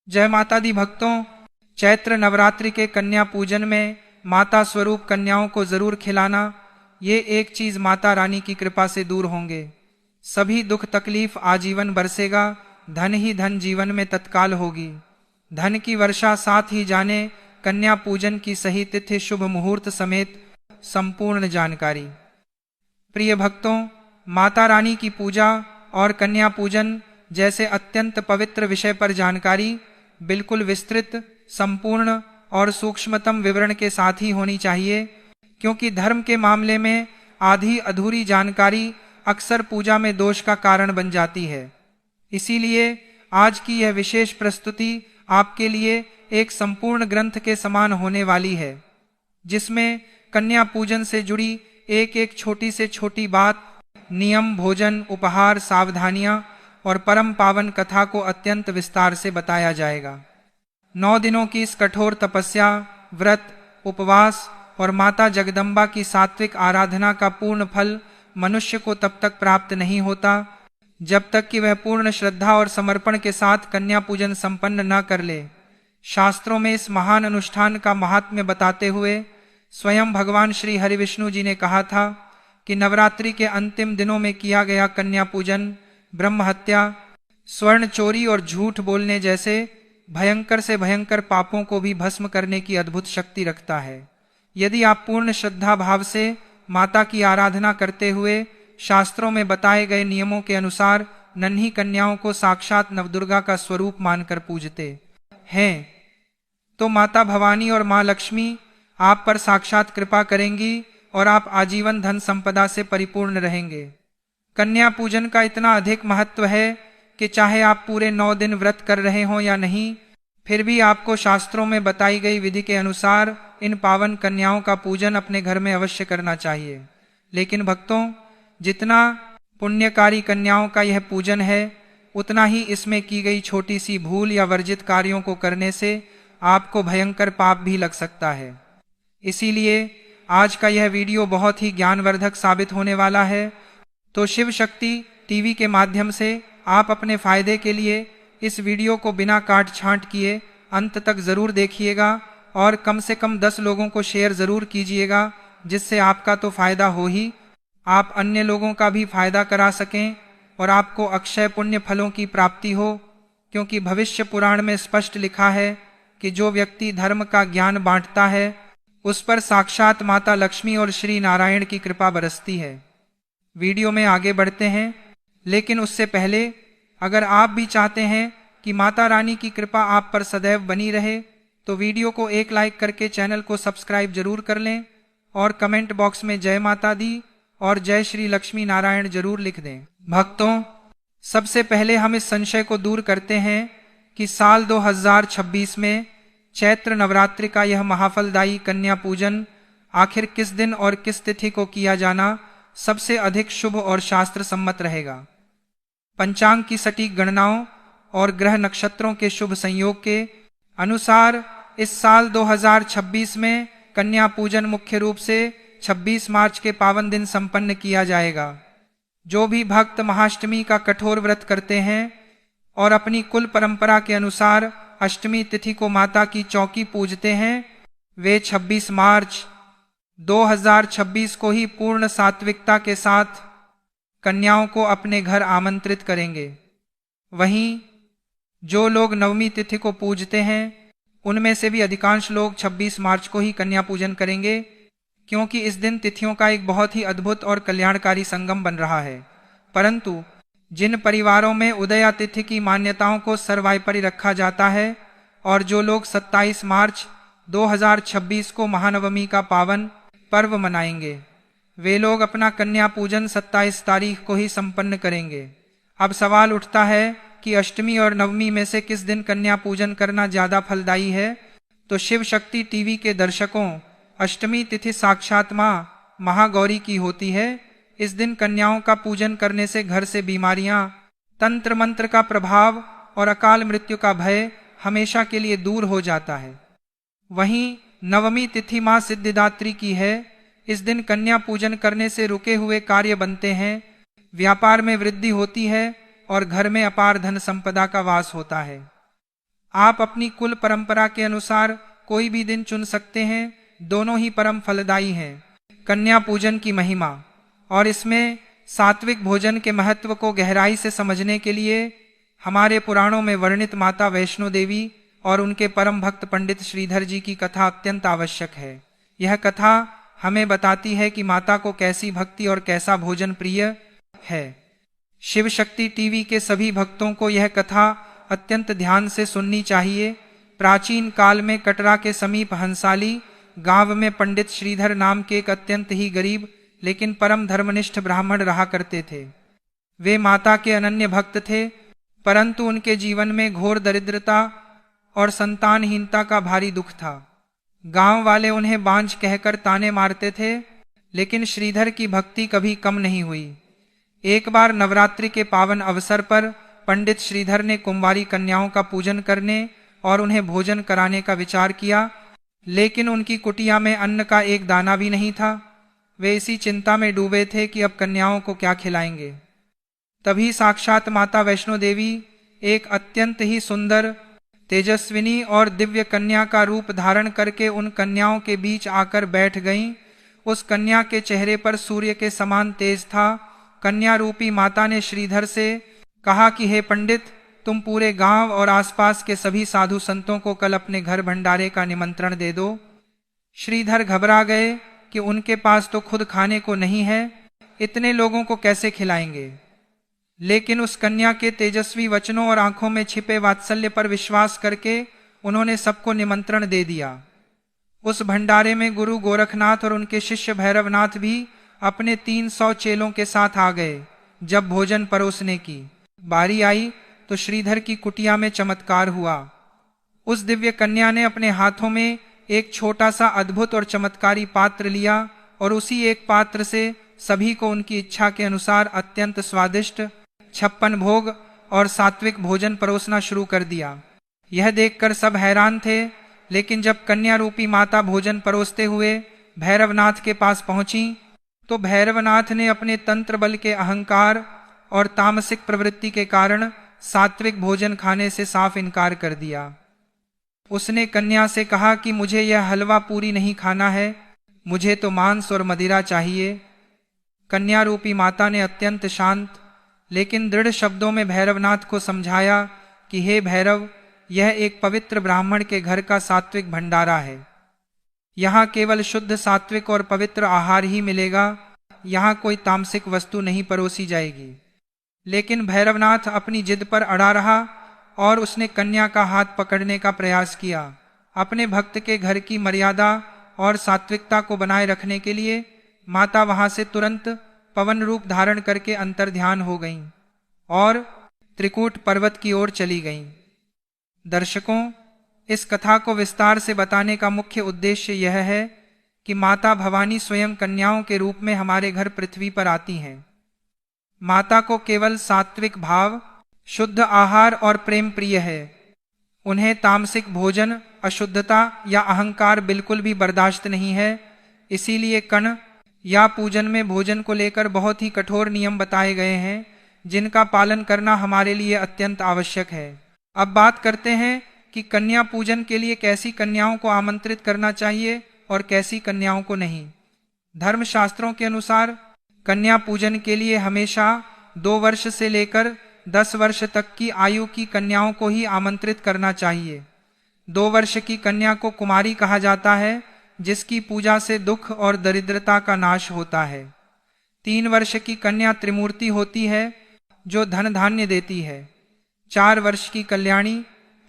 जय माता दी भक्तों, चैत्र नवरात्रि के कन्या पूजन में माता स्वरूप कन्याओं को जरूर खिलाना। ये एक चीज माता रानी की कृपा से दूर होंगे। सभी दुख तकलीफ आजीवन बरसेगा। धन ही धन जीवन में तत्काल होगी। धन की वर्षा साथ ही जाने। कन्या पूजन की सही तिथि शुभ मुहूर्त समेत संपूर्ण जानकारी। प्रिय भक्तों, माता रानी की पूजा और कन्या पूजन जैसे अत्यंत पवित्र विषय पर जानकारी बिल्कुल विस्तृत, संपूर्ण और सूक्ष्मतम विवरण के साथ ही होनी चाहिए, क्योंकि धर्म के मामले में आधी अधूरी जानकारी अक्सर पूजा में दोष का कारण बन जाती है। इसीलिए आज की यह विशेष प्रस्तुति आपके लिए एक संपूर्ण ग्रंथ के समान होने वाली है, जिसमें कन्या पूजन से जुड़ी एक एक छोटी से छोटी बात, नियम, भोजन, उपहार, सावधानियां और परम पावन कथा को अत्यंत विस्तार से बताया जाएगा। 9 दिनों की इस कठोर तपस्या, व्रत, उपवास और माता जगदम्बा की सात्विक आराधना का पूर्ण फल मनुष्य को तब तक प्राप्त नहीं होता जब तक कि वह पूर्ण श्रद्धा और समर्पण के साथ कन्या पूजन संपन्न न कर ले। शास्त्रों में इस महान अनुष्ठान का महात्म्य बताते हुए स्वयं भगवान श्री हरिविष्णु जी ने कहा था कि नवरात्रि के अंतिम दिनों में किया गया कन्या पूजन ब्रह्म हत्या, स्वर्ण चोरी और झूठ बोलने जैसे भयंकर से भयंकर पापों को भी भस्म करने की अद्भुत शक्ति रखता है। यदि आप पूर्ण श्रद्धा भाव से माता की आराधना करते हुए शास्त्रों में बताए गए नियमों के अनुसार नन्ही कन्याओं को साक्षात नवदुर्गा का स्वरूप मानकर पूजते हैं, तो माता भवानी और मां लक्ष्मी आप पर साक्षात कृपा करेंगी और आप आजीवन धन संपदा से परिपूर्ण रहेंगे। कन्या पूजन का इतना अधिक महत्व है कि चाहे आप पूरे 9 दिन व्रत कर रहे हों या नहीं, फिर भी आपको शास्त्रों में बताई गई विधि के अनुसार इन पावन कन्याओं का पूजन अपने घर में अवश्य करना चाहिए। लेकिन भक्तों, जितना पुण्यकारी कन्याओं का यह पूजन है, उतना ही इसमें की गई छोटी सी भूल या वर्जित कार्यों को करने से आपको भयंकर पाप भी लग सकता है। इसीलिए आज का यह वीडियो बहुत ही ज्ञानवर्धक साबित होने वाला है। तो शिव शक्ति टीवी के माध्यम से आप अपने फायदे के लिए इस वीडियो को बिना काट छांट किए अंत तक जरूर देखिएगा और कम से कम 10 लोगों को शेयर जरूर कीजिएगा, जिससे आपका तो फायदा हो ही, आप अन्य लोगों का भी फायदा करा सकें और आपको अक्षय पुण्य फलों की प्राप्ति हो। क्योंकि भविष्य पुराण में स्पष्ट लिखा है कि जो व्यक्ति धर्म का ज्ञान बांटता है उस पर साक्षात माता लक्ष्मी और श्री नारायण की कृपा बरसती है। वीडियो में आगे बढ़ते हैं, लेकिन उससे पहले अगर आप भी चाहते हैं कि माता रानी की कृपा आप पर सदैव बनी रहे, तो वीडियो को एक लाइक करके चैनल को सब्सक्राइब जरूर कर लें और कमेंट बॉक्स में जय माता दी और जय श्री लक्ष्मी नारायण जरूर लिख दें। भक्तों, सबसे पहले हम इस संशय को दूर करते हैं कि साल 2026 में चैत्र नवरात्रि का यह महाफलदायी कन्या पूजन आखिर किस दिन और किस तिथि को किया जाना सबसे अधिक शुभ और शास्त्र सम्मत रहेगा। पंचांग की सटीक गणनाओं और ग्रह नक्षत्रों के शुभ संयोग के अनुसार इस साल 2026 में कन्या पूजन मुख्य रूप से 26 मार्च के पावन दिन संपन्न किया जाएगा। जो भी भक्त महाअष्टमी का कठोर व्रत करते हैं और अपनी कुल परंपरा के अनुसार अष्टमी तिथि को माता की चौकी पूजते हैं, वे 26 मार्च 2026 को ही पूर्ण सात्विकता के साथ कन्याओं को अपने घर आमंत्रित करेंगे। वहीं जो लोग नवमी तिथि को पूजते हैं, उनमें से भी अधिकांश लोग 26 मार्च को ही कन्या पूजन करेंगे, क्योंकि इस दिन तिथियों का एक बहुत ही अद्भुत और कल्याणकारी संगम बन रहा है। परंतु जिन परिवारों में उदया तिथि की मान्यताओं को सर्वोपरि रखा जाता है और जो लोग 27 मार्च 2026 को महानवमी का पावन पर्व मनाएंगे, वे लोग अपना कन्या पूजन 27 तारीख को ही संपन्न करेंगे। अब सवाल उठता है कि अष्टमी और नवमी में से किस दिन कन्या पूजन करना ज्यादा फलदायी है। तो शिव शक्ति टीवी के दर्शकों, अष्टमी तिथि साक्षात मां महागौरी की होती है। इस दिन कन्याओं का पूजन करने से घर से बीमारियां, तंत्र मंत्र का प्रभाव और अकाल मृत्यु का भय हमेशा के लिए दूर हो जाता है। वहीं नवमी तिथि मां सिद्धिदात्री की है। इस दिन कन्या पूजन करने से रुके हुए कार्य बनते हैं, व्यापार में वृद्धि होती है और घर में अपार धन संपदा का वास होता है। आप अपनी कुल परंपरा के अनुसार कोई भी दिन चुन सकते हैं, दोनों ही परम फलदायी हैं। कन्या पूजन की महिमा और इसमें सात्विक भोजन के महत्व को गहराई से समझने के लिए हमारे पुराणों में वर्णित माता वैष्णो देवी और उनके परम भक्त पंडित श्रीधर जी की कथा अत्यंत आवश्यक है। यह कथा हमें बताती है कि माता को कैसी भक्ति और कैसा भोजन प्रिय है। शिव शक्ति टीवी के सभी भक्तों को यह कथा अत्यंत ध्यान से सुननी चाहिए। प्राचीन काल में कटरा के समीप हंसाली गांव में पंडित श्रीधर नाम के एक अत्यंत ही गरीब लेकिन परम धर्मनिष्ठ ब्राह्मण रहा करते थे। वे माता के अनन्य भक्त थे, परंतु उनके जीवन में घोर दरिद्रता और संतानहीनता का भारी दुख था। गांव वाले उन्हें बांझ कहकर ताने मारते थे, लेकिन श्रीधर की भक्ति कभी कम नहीं हुई। एक बार नवरात्रि के पावन अवसर पर पंडित श्रीधर ने कुंवारी कन्याओं का पूजन करने और उन्हें भोजन कराने का विचार किया, लेकिन उनकी कुटिया में अन्न का एक दाना भी नहीं था। वे इसी चिंता में डूबे थे कि अब कन्याओं को क्या खिलाएंगे। तभी साक्षात माता वैष्णो देवी एक अत्यंत ही सुंदर, तेजस्विनी और दिव्य कन्या का रूप धारण करके उन कन्याओं के बीच आकर बैठ गईं। उस कन्या के चेहरे पर सूर्य के समान तेज था। कन्या रूपी माता ने श्रीधर से कहा कि हे पंडित, तुम पूरे गांव और आसपास के सभी साधु संतों को कल अपने घर भंडारे का निमंत्रण दे दो। श्रीधर घबरा गए कि उनके पास तो खुद खाने को नहीं है, इतने लोगों को कैसे खिलाएंगे। लेकिन उस कन्या के तेजस्वी वचनों और आंखों में छिपे वात्सल्य पर विश्वास करके उन्होंने सबको निमंत्रण दे दिया। उस भंडारे में गुरु गोरखनाथ और उनके शिष्य भैरवनाथ भी अपने 300 चेलों के साथ आ गए। जब भोजन परोसने की बारी आई तो श्रीधर की कुटिया में चमत्कार हुआ। उस दिव्य कन्या ने अपने हाथों में एक छोटा सा अद्भुत और चमत्कारी पात्र लिया और उसी एक पात्र से सभी को उनकी इच्छा के अनुसार अत्यंत स्वादिष्ट 56 भोग और सात्विक भोजन परोसना शुरू कर दिया। यह देखकर सब हैरान थे, लेकिन जब कन्या रूपी माता भोजन परोसते हुए भैरवनाथ के पास पहुंची तो भैरवनाथ ने अपने तंत्र बल के अहंकार और तामसिक प्रवृत्ति के कारण सात्विक भोजन खाने से साफ इनकार कर दिया। उसने कन्या से कहा कि मुझे यह हलवा पूरी नहीं खाना है, मुझे तो मांस और मदिरा चाहिए। कन्या रूपी माता ने अत्यंत शांत लेकिन दृढ़ शब्दों में भैरवनाथ को समझाया कि हे भैरव, यह एक पवित्र ब्राह्मण के घर का सात्विक भंडारा है। यहाँ केवल शुद्ध सात्विक और पवित्र आहार ही मिलेगा, यहाँ कोई तामसिक वस्तु नहीं परोसी जाएगी। लेकिन भैरवनाथ अपनी जिद पर अड़ा रहा और उसने कन्या का हाथ पकड़ने का प्रयास किया। अपने भक्त के घर की मर्यादा और सात्विकता को बनाए रखने के लिए माता वहां से तुरंत पवन रूप धारण करके अंतर्ध्यान हो गईं और त्रिकूट पर्वत की ओर चली गईं। दर्शकों, इस कथा को विस्तार से बताने का मुख्य उद्देश्य यह है कि माता भवानी स्वयं कन्याओं के रूप में हमारे घर पृथ्वी पर आती हैं। माता को केवल सात्विक भाव, शुद्ध आहार और प्रेम प्रिय है। उन्हें तामसिक भोजन, अशुद्धता या अहंकार बिल्कुल भी बर्दाश्त नहीं है। इसीलिए कण या पूजन में भोजन को लेकर बहुत ही कठोर नियम बताए गए हैं, जिनका पालन करना हमारे लिए अत्यंत आवश्यक है। अब बात करते हैं कि कन्या पूजन के लिए कैसी कन्याओं को आमंत्रित करना चाहिए और कैसी कन्याओं को नहीं। धर्मशास्त्रों के अनुसार कन्या पूजन के लिए हमेशा 2 वर्ष से लेकर 10 वर्ष तक की आयु की कन्याओं को ही आमंत्रित करना चाहिए। 2 वर्ष की कन्या को कुमारी कहा जाता है, जिसकी पूजा से दुख और दरिद्रता का नाश होता है। 3 वर्ष की कन्या त्रिमूर्ति होती है, जो धन धान्य देती है। 4 वर्ष की कल्याणी,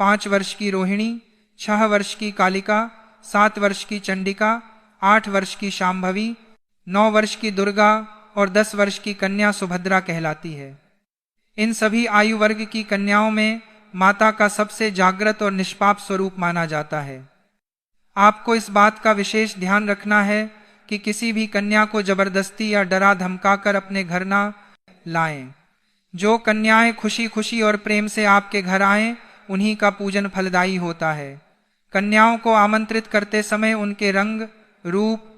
5 वर्ष की रोहिणी, 6 वर्ष की कालिका, 7 वर्ष की चंडिका, 8 वर्ष की शांभवी, 9 वर्ष की दुर्गा और 10 वर्ष की कन्या सुभद्रा कहलाती है। इन सभी आयु वर्ग की कन्याओं में माता का सबसे जागृत और निष्पाप स्वरूप माना जाता है। आपको इस बात का विशेष ध्यान रखना है कि किसी भी कन्या को जबरदस्ती या डरा धमकाकर अपने घर ना लाएं। जो कन्याएं खुशी खुशी और प्रेम से आपके घर आएं, उन्हीं का पूजन फलदायी होता है। कन्याओं को आमंत्रित करते समय उनके रंग, रूप,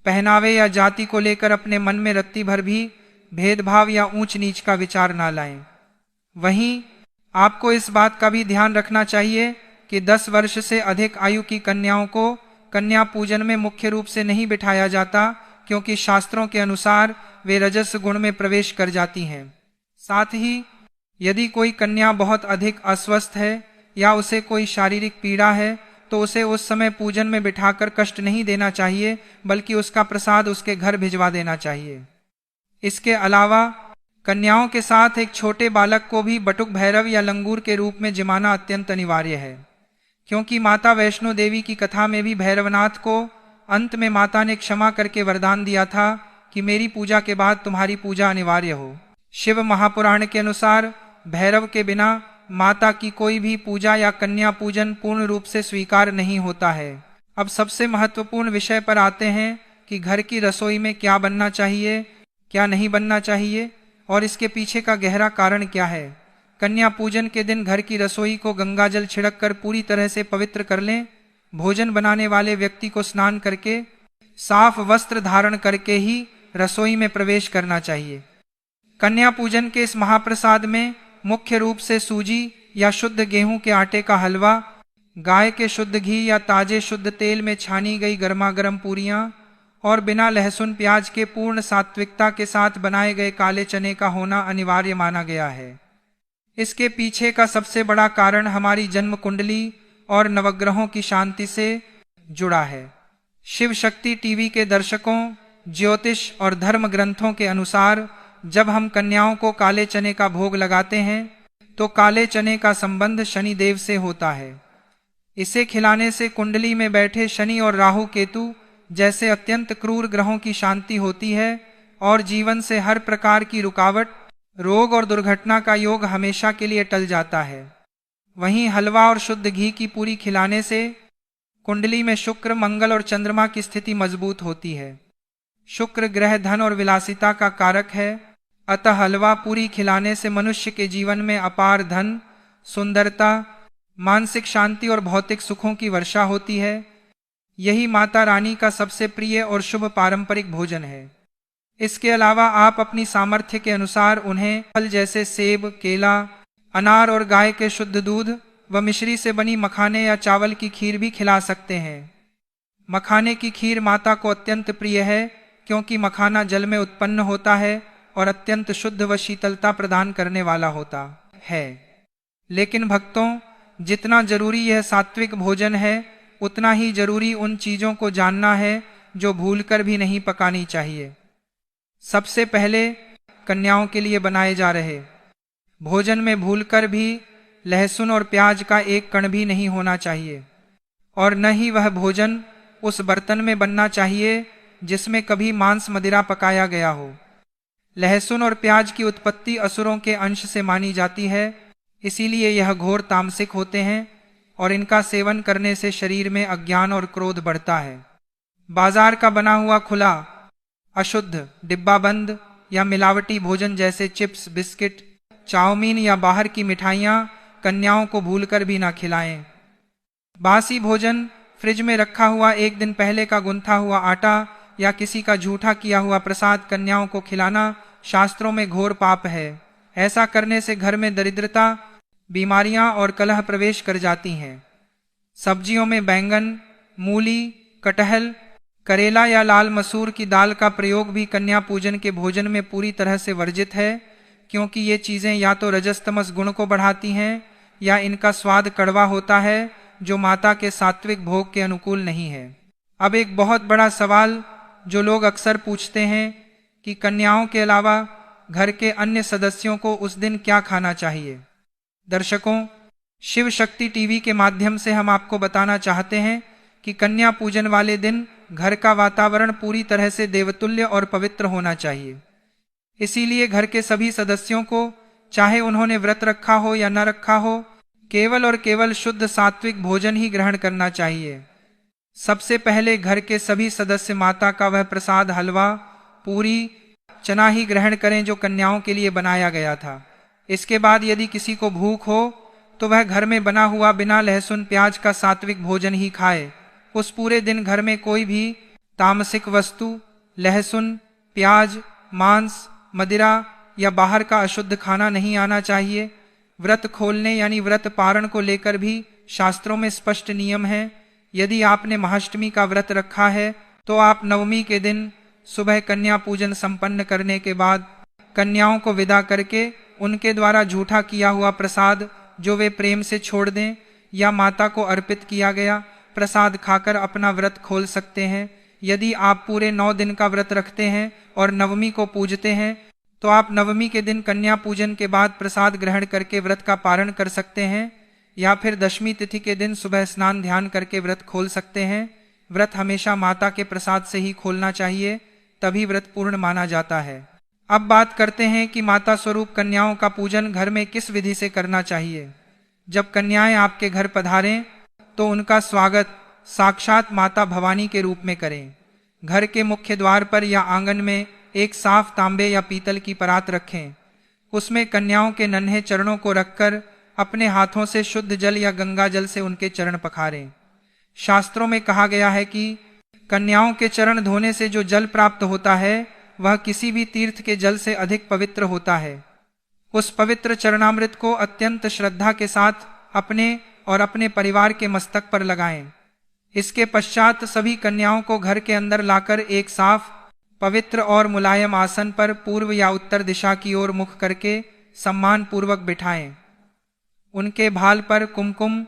पहनावे या जाति को लेकर अपने मन में रत्ती भर भी भेदभाव या ऊंच नीच का विचार ना लाएं। वहीं आपको इस बात का भी ध्यान रखना चाहिए कि 10 वर्ष से अधिक आयु की कन्याओं को कन्या पूजन में मुख्य रूप से नहीं बिठाया जाता, क्योंकि शास्त्रों के अनुसार वे रजस गुण में प्रवेश कर जाती हैं। साथ ही यदि कोई कन्या बहुत अधिक अस्वस्थ है या उसे कोई शारीरिक पीड़ा है, तो उसे उस समय पूजन में बिठाकर कष्ट नहीं देना चाहिए, बल्कि उसका प्रसाद उसके घर भिजवा देना चाहिए। इसके अलावा कन्याओं के साथ एक छोटे बालक को भी बटुक भैरव या लंगूर के रूप में जिमाना अत्यंत अनिवार्य है, क्योंकि माता वैष्णो देवी की कथा में भी भैरवनाथ को अंत में माता ने क्षमा करके वरदान दिया था कि मेरी पूजा के बाद तुम्हारी पूजा अनिवार्य हो। शिव महापुराण के अनुसार भैरव के बिना माता की कोई भी पूजा या कन्या पूजन पूर्ण रूप से स्वीकार नहीं होता है। अब सबसे महत्वपूर्ण विषय पर आते हैं कि घर की रसोई में क्या बनना चाहिए, क्या नहीं बनना चाहिए और इसके पीछे का गहरा कारण क्या है। कन्या पूजन के दिन घर की रसोई को गंगा जल छिड़क कर पूरी तरह से पवित्र कर लें। भोजन बनाने वाले व्यक्ति को स्नान करके साफ वस्त्र धारण करके ही रसोई में प्रवेश करना चाहिए। कन्या पूजन के इस महाप्रसाद में मुख्य रूप से सूजी या शुद्ध गेहूं के आटे का हलवा, गाय के शुद्ध घी या ताजे शुद्ध तेल में छानी गई गर्मा गर्म पूरियां और बिना लहसुन प्याज के पूर्ण सात्विकता के साथ बनाए गए काले चने का होना अनिवार्य माना गया है। इसके पीछे का सबसे बड़ा कारण हमारी जन्म कुंडली और नवग्रहों की शांति से जुड़ा है। शिव शक्ति टीवी के दर्शकों, ज्योतिष और धर्म ग्रंथों के अनुसार जब हम कन्याओं को काले चने का भोग लगाते हैं तो काले चने का संबंध शनि देव से होता है। इसे खिलाने से कुंडली में बैठे शनि और राहु केतु जैसे अत्यंत क्रूर ग्रहों की शांति होती है और जीवन से हर प्रकार की रुकावट, रोग और दुर्घटना का योग हमेशा के लिए टल जाता है। वहीं हलवा और शुद्ध घी की पूरी खिलाने से कुंडली में शुक्र, मंगल और चंद्रमा की स्थिति मजबूत होती है। शुक्र ग्रह धन और विलासिता का कारक है, अतः हलवा पूरी खिलाने से मनुष्य के जीवन में अपार धन, सुंदरता, मानसिक शांति और भौतिक सुखों की वर्षा होती है। यही माता रानी का सबसे प्रिय और शुभ पारंपरिक भोजन है। इसके अलावा आप अपनी सामर्थ्य के अनुसार उन्हें फल जैसे सेब, केला, अनार और गाय के शुद्ध दूध व मिश्री से बनी मखाने या चावल की खीर भी खिला सकते हैं। मखाने की खीर माता को अत्यंत प्रिय है, क्योंकि मखाना जल में उत्पन्न होता है और अत्यंत शुद्ध व शीतलता प्रदान करने वाला होता है। लेकिन भक्तों, जितना जरूरी यह सात्विक भोजन है, उतना ही जरूरी उन चीजों को जानना है जो भूलकर भी नहीं पकानी चाहिए। सबसे पहले कन्याओं के लिए बनाए जा रहे भोजन में भूलकर भी लहसुन और प्याज का एक कण भी नहीं होना चाहिए, और न ही वह भोजन उस बर्तन में बनना चाहिए जिसमें कभी मांस मदिरा पकाया गया हो। लहसुन और प्याज की उत्पत्ति असुरों के अंश से मानी जाती है, इसीलिए यह घोर तामसिक होते हैं और इनका सेवन करने से शरीर में अज्ञान और क्रोध बढ़ता है। बाजार का बना हुआ खुला, अशुद्ध, डिब्बाबंद या मिलावटी भोजन जैसे चिप्स, बिस्किट, चाउमीन या बाहर की मिठाइयाँ कन्याओं को भूलकर भी ना खिलाएं। बासी भोजन, फ्रिज में रखा हुआ एक दिन पहले का गुंथा हुआ आटा या किसी का झूठा किया हुआ प्रसाद कन्याओं को खिलाना शास्त्रों में घोर पाप है। ऐसा करने से घर में दरिद्रता, बीमारियां और कलह प्रवेश कर जाती हैं। सब्जियों में बैंगन, मूली, कटहल, करेला या लाल मसूर की दाल का प्रयोग भी कन्या पूजन के भोजन में पूरी तरह से वर्जित है, क्योंकि ये चीजें या तो रजस तमस गुण को बढ़ाती हैं या इनका स्वाद कड़वा होता है, जो माता के सात्विक भोग के अनुकूल नहीं है। अब एक बहुत बड़ा सवाल जो लोग अक्सर पूछते हैं कि कन्याओं के अलावा घर के अन्य सदस्यों को उस दिन क्या खाना चाहिए। दर्शकों, शिव शक्ति टीवी के माध्यम से हम आपको बताना चाहते हैं कि कन्या पूजन वाले दिन घर का वातावरण पूरी तरह से देवतुल्य और पवित्र होना चाहिए। इसीलिए घर के सभी सदस्यों को, चाहे उन्होंने व्रत रखा हो या न रखा हो, केवल और केवल शुद्ध सात्विक भोजन ही ग्रहण करना चाहिए। सबसे पहले घर के सभी सदस्य माता का वह प्रसाद हलवा, पूरी, चना ही ग्रहण करें जो कन्याओं के लिए बनाया गया था। इसके बाद यदि किसी को भूख हो तो वह घर में बना हुआ बिना लहसुन प्याज का सात्विक भोजन ही खाए। उस पूरे दिन घर में कोई भी तामसिक वस्तु, लहसुन, प्याज, मांस, मदिरा या बाहर का अशुद्ध खाना नहीं आना चाहिए। व्रत खोलने यानी व्रत पारण को लेकर भी शास्त्रों में स्पष्ट नियम है। यदि आपने महाअष्टमी का व्रत रखा है तो आप नवमी के दिन सुबह कन्या पूजन संपन्न करने के बाद कन्याओं को विदा करके उनके द्वारा झूठा किया हुआ प्रसाद जो वे प्रेम से छोड़ दें या माता को अर्पित किया गया प्रसाद खाकर अपना व्रत खोल सकते हैं। यदि आप पूरे 9 दिन का व्रत रखते हैं और नवमी को पूजते हैं तो आप नवमी के दिन कन्या पूजन के बाद प्रसाद ग्रहण करके व्रत का पारण कर सकते हैं, या फिर दशमी तिथि के दिन सुबह स्नान ध्यान करके व्रत खोल सकते हैं। व्रत हमेशा माता के प्रसाद से ही खोलना चाहिए, तभी व्रत पूर्ण माना जाता है। अब बात करते हैं कि माता स्वरूप कन्याओं का पूजन घर में किस विधि से करना चाहिए। जब कन्याएं आपके घर पधारें तो उनका स्वागत साक्षात माता भवानी के रूप में करें। घर के मुख्य द्वार पर या आंगन में एक साफ तांबे या पीतल की परात रखें। उसमें कन्याओं के नन्हे चरणों को रखकर अपने हाथों से शुद्ध जल या गंगा जल से उनके चरण पखारें। शास्त्रों में कहा गया है कि कन्याओं के चरण धोने से जो जल प्राप्त होता है वह किसी भी तीर्थ के जल से अधिक पवित्र होता है। उस पवित्र चरणामृत को अत्यंत श्रद्धा के साथ अपने और अपने परिवार के मस्तक पर लगाएं। इसके पश्चात सभी कन्याओं को घर के अंदर लाकर एक साफ पवित्र और मुलायम आसन पर पूर्व या उत्तर दिशा की ओर मुख करके सम्मान पूर्वक बिठाएं। उनके भाल पर कुमकुम,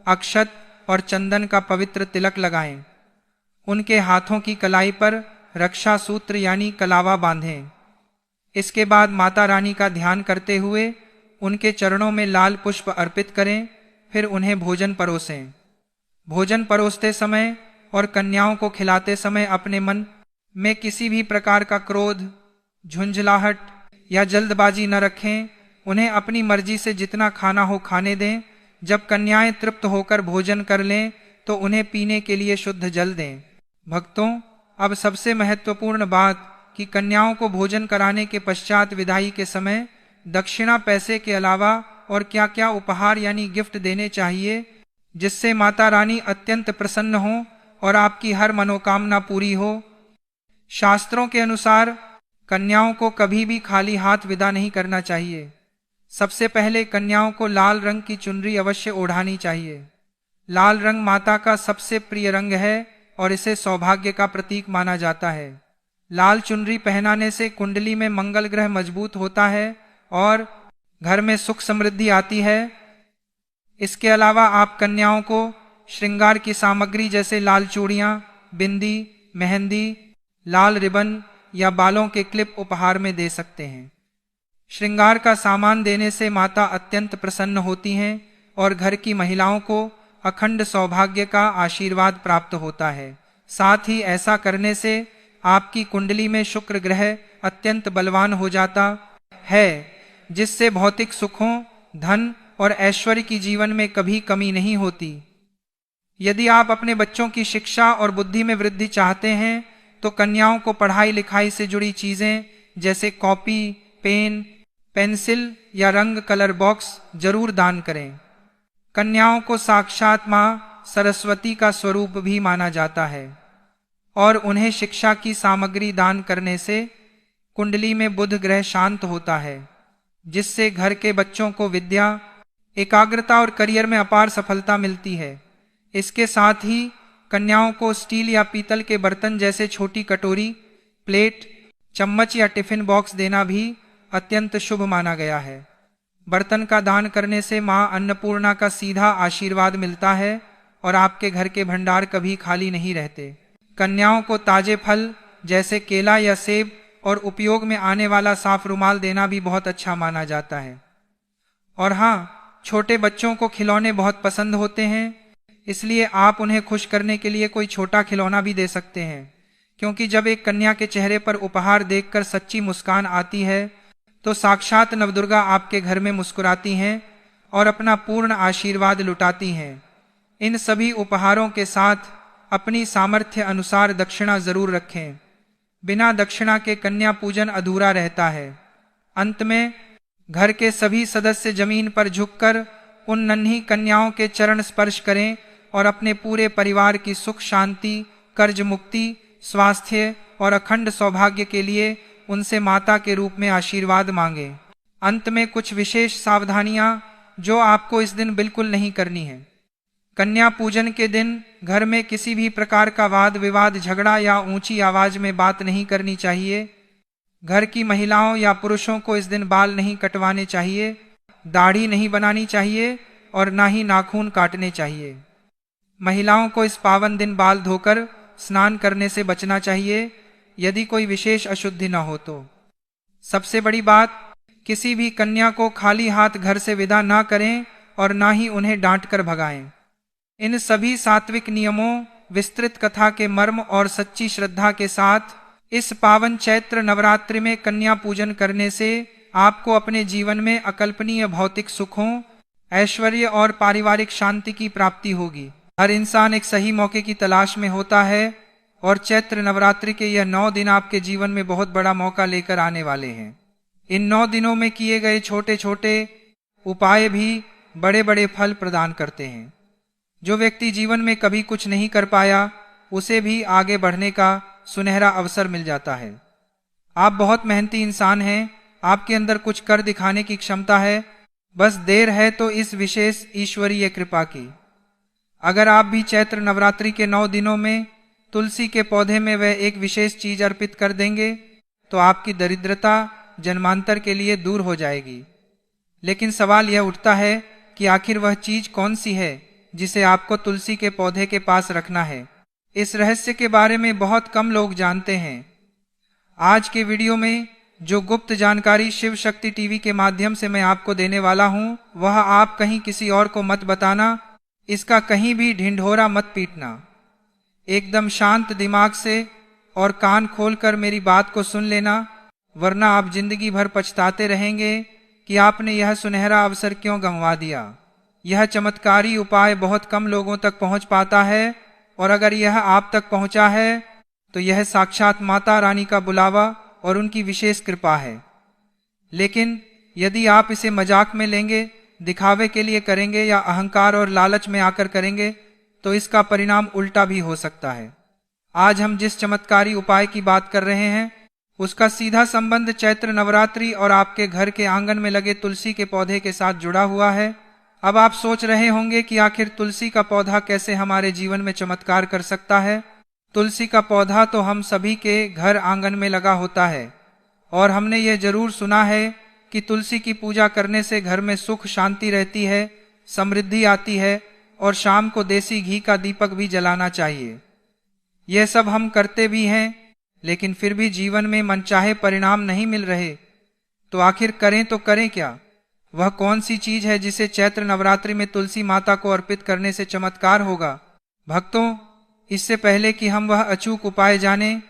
अक्षत और चंदन का पवित्र तिलक लगाएं। उनके हाथों की कलाई पर रक्षा सूत्र यानी कलावा बांधें। इसके बाद माता रानी का ध्यान करते हुए उनके चरणों में लाल पुष्प अर्पित करें, फिर उन्हें भोजन परोसें। भोजन परोसते समय और कन्याओं को खिलाते समय अपने मन में किसी भी प्रकार का क्रोध, झुंझलाहट या जल्दबाजी न रखें। उन्हें अपनी मर्जी से जितना खाना हो खाने दें। जब कन्याएं तृप्त होकर भोजन कर लें तो उन्हें पीने के लिए शुद्ध जल दें। भक्तों, अब सबसे महत्वपूर्ण बात कि कन्याओं को भोजन कराने के पश्चात विदाई के समय दक्षिणा पैसे के अलावा और क्या क्या उपहार यानी गिफ्ट देने चाहिए, जिससे माता रानी अत्यंत प्रसन्न हो और आपकी हर मनोकामना पूरी हो। शास्त्रों के अनुसार कन्याओं को कभी भी खाली हाथ विदा नहीं करना चाहिए। सबसे पहले कन्याओं को लाल रंग की चुनरी अवश्य ओढ़ानी चाहिए। लाल रंग माता का सबसे प्रिय रंग है और इसे सौभाग्य का प्रतीक माना जाता है। लाल चुनरी पहनाने से कुंडली में मंगल ग्रह मजबूत होता है और घर में सुख समृद्धि आती है। इसके अलावा आप कन्याओं को श्रृंगार की सामग्री जैसे लाल चूड़ियां, बिंदी, मेहंदी, लाल रिबन या बालों के क्लिप उपहार में दे सकते हैं। श्रृंगार का सामान देने से माता अत्यंत प्रसन्न होती हैं और घर की महिलाओं को अखंड सौभाग्य का आशीर्वाद प्राप्त होता है। साथ ही ऐसा करने से आपकी कुंडली में शुक्र ग्रह अत्यंत बलवान हो जाता है, जिससे भौतिक सुखों, धन और ऐश्वर्य की जीवन में कभी कमी नहीं होती। यदि आप अपने बच्चों की शिक्षा और बुद्धि में वृद्धि चाहते हैं तो कन्याओं को पढ़ाई लिखाई से जुड़ी चीजें जैसे कॉपी, पेन, पेंसिल या रंग कलर बॉक्स जरूर दान करें। कन्याओं को साक्षात मां सरस्वती का स्वरूप भी माना जाता है और उन्हें शिक्षा की सामग्री दान करने से कुंडली में बुध ग्रह शांत होता है, जिससे घर के बच्चों को विद्या, एकाग्रता और करियर में अपार सफलता मिलती है। इसके साथ ही कन्याओं को स्टील या पीतल के बर्तन जैसे छोटी कटोरी, प्लेट, चम्मच या टिफिन बॉक्स देना भी अत्यंत शुभ माना गया है। बर्तन का दान करने से मां अन्नपूर्णा का सीधा आशीर्वाद मिलता है और आपके घर के भंडार कभी खाली नहीं रहते। कन्याओं को ताजे फल जैसे केला या सेब और उपयोग में आने वाला साफ रुमाल देना भी बहुत अच्छा माना जाता है। और हाँ, छोटे बच्चों को खिलौने बहुत पसंद होते हैं, इसलिए आप उन्हें खुश करने के लिए कोई छोटा खिलौना भी दे सकते हैं, क्योंकि जब एक कन्या के चेहरे पर उपहार देखकर सच्ची मुस्कान आती है तो साक्षात नवदुर्गा आपके घर में मुस्कुराती हैं और अपना पूर्ण आशीर्वाद लुटाती हैं। इन सभी उपहारों के साथ अपनी सामर्थ्य अनुसार दक्षिणा जरूर रखें। बिना दक्षिणा के कन्या पूजन अधूरा रहता है। अंत में घर के सभी सदस्य जमीन पर झुककर उन नन्ही कन्याओं के चरण स्पर्श करें और अपने पूरे परिवार की सुख शांति, कर्ज मुक्ति, स्वास्थ्य और अखंड सौभाग्य के लिए उनसे माता के रूप में आशीर्वाद मांगे। अंत में कुछ विशेष सावधानियां जो आपको इस दिन बिल्कुल नहीं करनी है। कन्या पूजन के दिन घर में किसी भी प्रकार का वाद विवाद, झगड़ा या ऊंची आवाज में बात नहीं करनी चाहिए। घर की महिलाओं या पुरुषों को इस दिन बाल नहीं कटवाने चाहिए, दाढ़ी नहीं बनानी चाहिए और ना ही नाखून काटने चाहिए। महिलाओं को इस पावन दिन बाल धोकर स्नान करने से बचना चाहिए, यदि कोई विशेष अशुद्धि न हो तो। सबसे बड़ी बात, किसी भी कन्या को खाली हाथ घर से विदा ना करें और ना ही उन्हें डांट कर भगाएं। इन सभी सात्विक नियमों, विस्तृत कथा के मर्म और सच्ची श्रद्धा के साथ इस पावन चैत्र नवरात्रि में कन्या पूजन करने से आपको अपने जीवन में अकल्पनीय भौतिक सुखों, ऐश्वर्य और पारिवारिक शांति की प्राप्ति होगी। हर इंसान एक सही मौके की तलाश में होता है और चैत्र नवरात्रि के यह 9 दिन आपके जीवन में बहुत बड़ा मौका लेकर आने वाले हैं। इन 9 दिनों में किए गए छोटे छोटे उपाय भी बड़े बड़े फल प्रदान करते हैं। जो व्यक्ति जीवन में कभी कुछ नहीं कर पाया, उसे भी आगे बढ़ने का सुनहरा अवसर मिल जाता है। आप बहुत मेहनती इंसान हैं, आपके अंदर कुछ कर दिखाने की क्षमता है, बस देर है तो इस विशेष ईश्वरीय कृपा की। अगर आप भी चैत्र नवरात्रि के 9 दिनों में तुलसी के पौधे में वह एक विशेष चीज अर्पित कर देंगे तो आपकी दरिद्रता जन्मांतर के लिए दूर हो जाएगी। लेकिन सवाल यह उठता है कि आखिर वह चीज कौन सी है जिसे आपको तुलसी के पौधे के पास रखना है। इस रहस्य के बारे में बहुत कम लोग जानते हैं। आज के वीडियो में जो गुप्त जानकारी शिव शक्ति टीवी के माध्यम से मैं आपको देने वाला हूं, वह आप कहीं किसी और को मत बताना, इसका कहीं भी ढिंढोरा मत पीटना। एकदम शांत दिमाग से और कान खोलकर मेरी बात को सुन लेना, वरना आप जिंदगी भर पछताते रहेंगे कि आपने यह सुनहरा अवसर क्यों गंवा दिया। यह चमत्कारी उपाय बहुत कम लोगों तक पहुंच पाता है और अगर यह आप तक पहुंचा है तो यह साक्षात माता रानी का बुलावा और उनकी विशेष कृपा है। लेकिन यदि आप इसे मजाक में लेंगे, दिखावे के लिए करेंगे या अहंकार और लालच में आकर करेंगे तो इसका परिणाम उल्टा भी हो सकता है। आज हम जिस चमत्कारी उपाय की बात कर रहे हैं उसका सीधा संबंध चैत्र नवरात्रि और आपके घर के आंगन में लगे तुलसी के पौधे के साथ जुड़ा हुआ है। अब आप सोच रहे होंगे कि आखिर तुलसी का पौधा कैसे हमारे जीवन में चमत्कार कर सकता है। तुलसी का पौधा तो हम सभी के घर आंगन में लगा होता है और हमने ये जरूर सुना है कि तुलसी की पूजा करने से घर में सुख शांति रहती है, समृद्धि आती है और शाम को देसी घी का दीपक भी जलाना चाहिए। यह सब हम करते भी हैं, लेकिन फिर भी जीवन में मनचाहे परिणाम नहीं मिल रहे, तो आखिर करें तो करें क्या? वह कौन सी चीज है जिसे चैत्र नवरात्रि में तुलसी माता को अर्पित करने से चमत्कार होगा? भक्तों, इससे पहले कि हम वह अचूक उपाय जानें,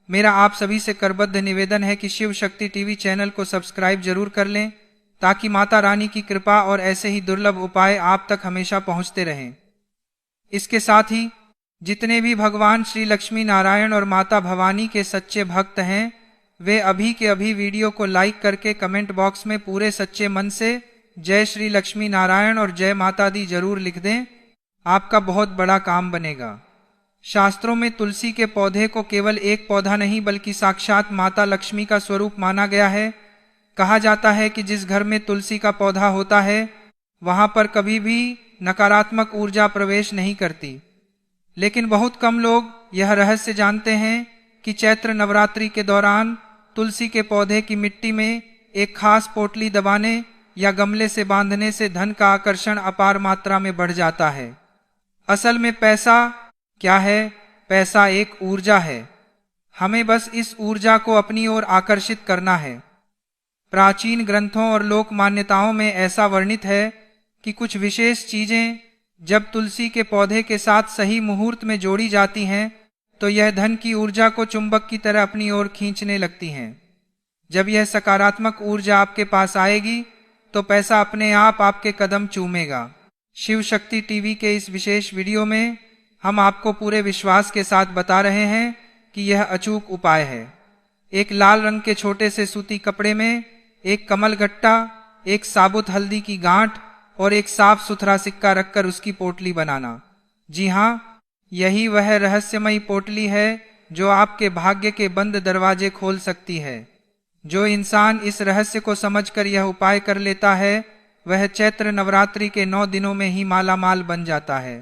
मेरा आप सभी से करबद्ध निवेदन है कि शिव शक्ति टीवी चैनल को सब्सक्राइब जरूर कर लें ताकि माता रानी की कृपा और ऐसे ही दुर्लभ उपाय आप तक हमेशा पहुंचते रहें। इसके साथ ही जितने भी भगवान श्री लक्ष्मी नारायण और माता भवानी के सच्चे भक्त हैं, वे अभी के अभी वीडियो को लाइक करके कमेंट बॉक्स में पूरे सच्चे मन से जय श्री लक्ष्मी नारायण और जय माता दी जरूर लिख दें। आपका बहुत बड़ा काम बनेगा। शास्त्रों में तुलसी के पौधे को केवल एक पौधा नहीं बल्कि साक्षात माता लक्ष्मी का स्वरूप माना गया है। कहा जाता है कि जिस घर में तुलसी का पौधा होता है वहां पर कभी भी नकारात्मक ऊर्जा प्रवेश नहीं करती। लेकिन बहुत कम लोग यह रहस्य जानते हैं कि चैत्र नवरात्रि के दौरान तुलसी के पौधे की मिट्टी में एक खास पोटली दबाने या गमले से बांधने से धन का आकर्षण अपार मात्रा में बढ़ जाता है। असल में पैसा क्या है? पैसा एक ऊर्जा है। हमें बस इस ऊर्जा को अपनी ओर आकर्षित करना है। प्राचीन ग्रंथों और लोक मान्यताओं में ऐसा वर्णित है कि कुछ विशेष चीजें जब तुलसी के पौधे के साथ सही मुहूर्त में जोड़ी जाती हैं तो यह धन की ऊर्जा को चुंबक की तरह अपनी ओर खींचने लगती हैं। जब यह सकारात्मक ऊर्जा आपके पास आएगी तो पैसा अपने आप आपके कदम चूमेगा। शिव शक्ति टीवी के इस विशेष वीडियो में हम आपको पूरे विश्वास के साथ बता रहे हैं कि यह अचूक उपाय है। एक लाल रंग के छोटे से सूती कपड़े में एक कमल गट्टा, एक साबुत हल्दी की गांठ और एक साफ सुथरा सिक्का रखकर उसकी पोटली बनाना। जी हाँ, यही वह रहस्यमयी पोटली है जो आपके भाग्य के बंद दरवाजे खोल सकती है। जो इंसान इस रहस्य को समझकर यह उपाय कर लेता है वह चैत्र नवरात्रि के 9 दिनों में ही माला माल बन जाता है।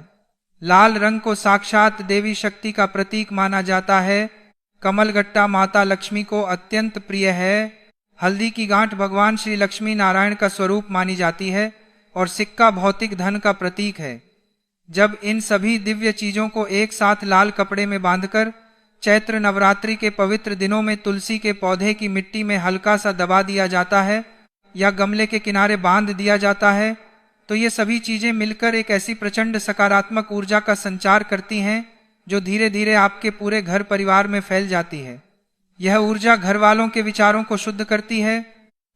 लाल रंग को साक्षात देवी शक्ति का प्रतीक माना जाता है। कमलगट्टा माता लक्ष्मी को अत्यंत प्रिय है। हल्दी की गांठ भगवान श्री लक्ष्मी नारायण का स्वरूप मानी जाती है और सिक्का भौतिक धन का प्रतीक है। जब इन सभी दिव्य चीजों को एक साथ लाल कपड़े में बांधकर चैत्र नवरात्रि के पवित्र दिनों में तुलसी के पौधे की मिट्टी में हल्का सा दबा दिया जाता है या गमले के किनारे बांध दिया जाता है, तो ये सभी चीजें मिलकर एक ऐसी प्रचंड सकारात्मक ऊर्जा का संचार करती हैं जो धीरे धीरे आपके पूरे घर परिवार में फैल जाती है। यह ऊर्जा घर वालों के विचारों को शुद्ध करती है,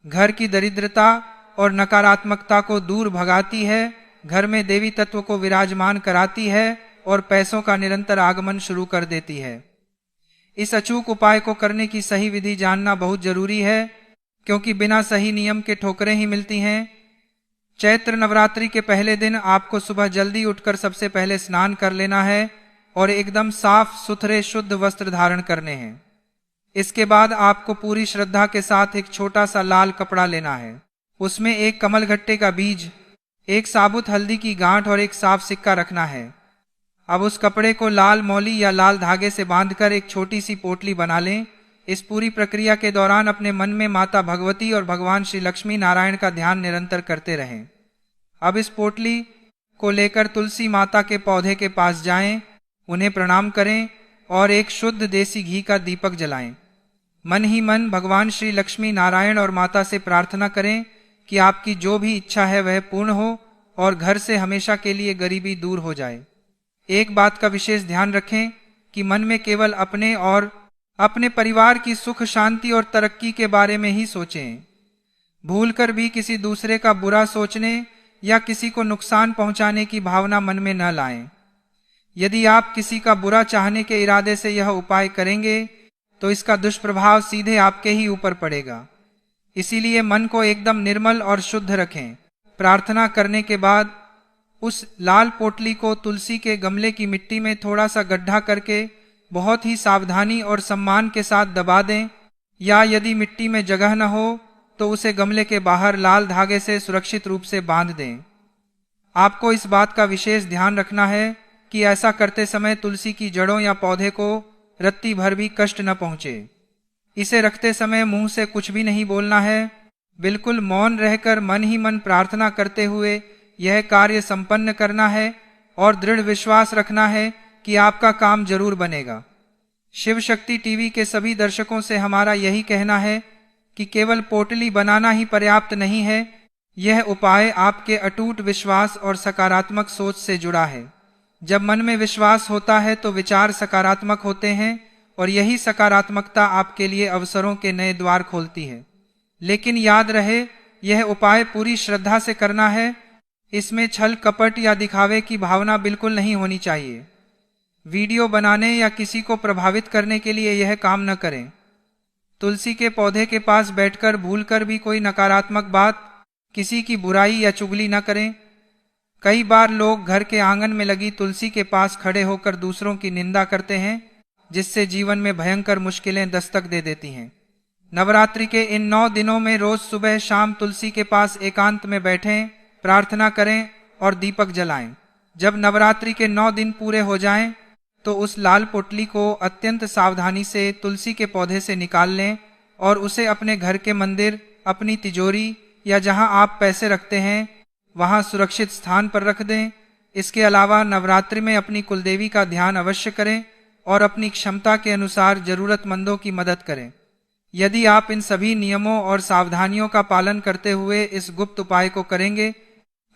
घर की दरिद्रता और नकारात्मकता को दूर भगाती है, घर में देवी तत्व को विराजमान कराती है और पैसों का निरंतर आगमन शुरू कर देती है। इस अचूक उपाय को करने की सही विधि जानना बहुत जरूरी है, क्योंकि बिना सही नियम के ठोकरें ही मिलती हैं। चैत्र नवरात्रि के पहले दिन आपको सुबह जल्दी उठकर सबसे पहले स्नान कर लेना है और एकदम साफ सुथरे शुद्ध वस्त्र धारण करने हैं। इसके बाद आपको पूरी श्रद्धा के साथ एक छोटा सा लाल कपड़ा लेना है। उसमें एक कमलगट्टे का बीज, एक साबुत हल्दी की गांठ और एक साफ सिक्का रखना है। अब उस कपड़े को लाल मौली या लाल धागे से बांधकर एक छोटी सी पोटली बना लें। इस पूरी प्रक्रिया के दौरान अपने मन में माता भगवती और भगवान श्री लक्ष्मी नारायण का ध्यान निरंतर करते रहें। अब इस पोटली को लेकर तुलसी माता के पौधे के पास जाएं, उन्हें प्रणाम करें और एक शुद्ध देसी घी का दीपक जलाएं। मन ही मन भगवान श्री लक्ष्मी नारायण और माता से प्रार्थना करें कि आपकी जो भी इच्छा है वह पूर्ण हो और घर से हमेशा के लिए गरीबी दूर हो जाए। एक बात का विशेष ध्यान रखें कि मन में केवल अपने और अपने परिवार की सुख शांति और तरक्की के बारे में ही सोचें। भूलकर भी किसी दूसरे का बुरा सोचने या किसी को नुकसान पहुंचाने की भावना मन में न लाएं। यदि आप किसी का बुरा चाहने के इरादे से यह उपाय करेंगे तो इसका दुष्प्रभाव सीधे आपके ही ऊपर पड़ेगा। इसीलिए मन को एकदम निर्मल और शुद्ध रखें। प्रार्थना करने के बाद उस लाल पोटली को तुलसी के गमले की मिट्टी में थोड़ा सा गड्ढा करके बहुत ही सावधानी और सम्मान के साथ दबा दें, या यदि मिट्टी में जगह न हो तो उसे गमले के बाहर लाल धागे से सुरक्षित रूप से बांध दें। आपको इस बात का विशेष ध्यान रखना है कि ऐसा करते समय तुलसी की जड़ों या पौधे को रत्ती भर भी कष्ट न पहुंचे। इसे रखते समय मुंह से कुछ भी नहीं बोलना है, बिल्कुल मौन रहकर मन ही मन प्रार्थना करते हुए यह कार्य संपन्न करना है और दृढ़ विश्वास रखना है कि आपका काम जरूर बनेगा। शिव शक्ति टीवी के सभी दर्शकों से हमारा यही कहना है कि केवल पोटली बनाना ही पर्याप्त नहीं है। यह उपाय आपके अटूट विश्वास और सकारात्मक सोच से जुड़ा है। जब मन में विश्वास होता है तो विचार सकारात्मक होते हैं और यही सकारात्मकता आपके लिए अवसरों के नए द्वार खोलती है। लेकिन याद रहे, यह उपाय पूरी श्रद्धा से करना है। इसमें छल कपट या दिखावे की भावना बिल्कुल नहीं होनी चाहिए। वीडियो बनाने या किसी को प्रभावित करने के लिए यह काम न करें। तुलसी के पौधे के पास बैठकर भूलकर भी कोई नकारात्मक बात, किसी की बुराई या चुगली न करें। कई बार लोग घर के आंगन में लगी तुलसी के पास खड़े होकर दूसरों की निंदा करते हैं, जिससे जीवन में भयंकर मुश्किलें दस्तक दे देती हैं। नवरात्रि के इन 9 दिनों में रोज सुबह शाम तुलसी के पास एकांत में बैठें, प्रार्थना करें और दीपक जलाएं। जब नवरात्रि के 9 दिन पूरे हो जाएं, तो उस लाल पोटली को अत्यंत सावधानी से तुलसी के पौधे से निकाल लें और उसे अपने घर के मंदिर, अपनी तिजोरी या जहां आप पैसे रखते हैं वहां सुरक्षित स्थान पर रख दें। इसके अलावा नवरात्रि में अपनी कुलदेवी का ध्यान अवश्य करें और अपनी क्षमता के अनुसार जरूरतमंदों की मदद करें। यदि आप इन सभी नियमों और सावधानियों का पालन करते हुए इस गुप्त उपाय को करेंगे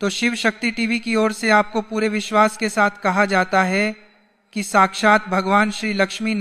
तो शिव शक्ति टीवी की ओर से आपको पूरे विश्वास के साथ कहा जाता है कि साक्षात भगवान श्री लक्ष्मी